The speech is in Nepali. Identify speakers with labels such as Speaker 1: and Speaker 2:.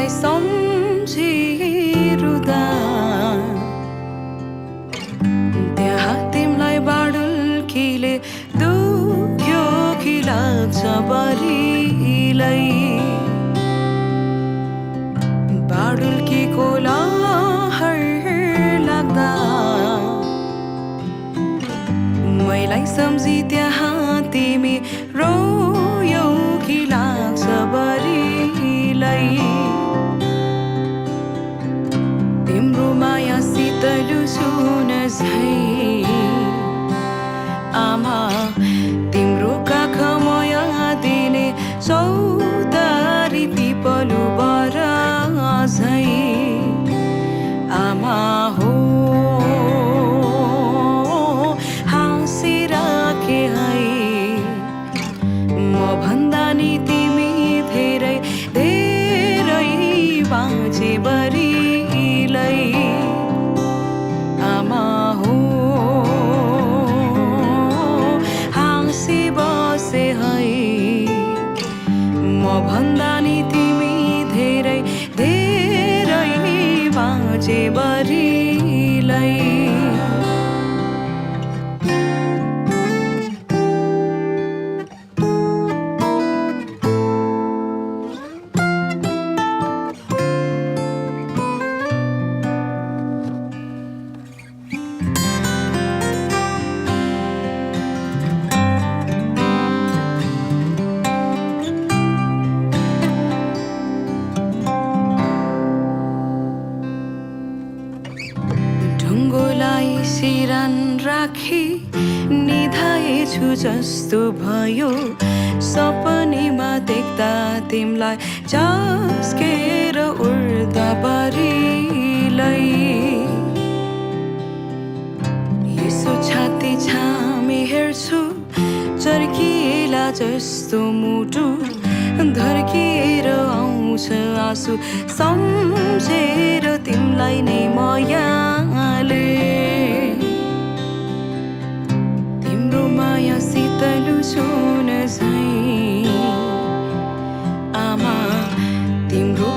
Speaker 1: तिमलाई सम्झिरुदा त्यहाँ तिमलाई बाडुल्कीले दुख्यो कि लाग्छ बरिलै बाडुल्कीको लहर लाग्दा मैलाई सम्झी त्यहाँ तिमी रोयौ कि लाग्छ बरिलै तिम्रो माया शीतल सुन झै आमा तिम्रो काख माया दिने चौतारी पिपलु बरा झै आमा हो हाँसिराखे है म भन्दा नि तिमी धेरै धेरै बाँचे बरिलै आमा हो हाँसी बसे है म भन्दा नि तिमी धेरै धेरै बाँचे बरिलै ढुङ्गोलाई सिरान राखी निधाएछु जस्तो भयो सपनीमा देख्दा तिमलाई झस्केर उड्दा बरिलै यसो छाती छामी हेर्छु चर्किएला जस्तो मुटु धर्किएर आउँछ आँसु सम्झेर तिमलाई नै मायाले तिम्रो माया शीतल सुन झै आमा तिम्रो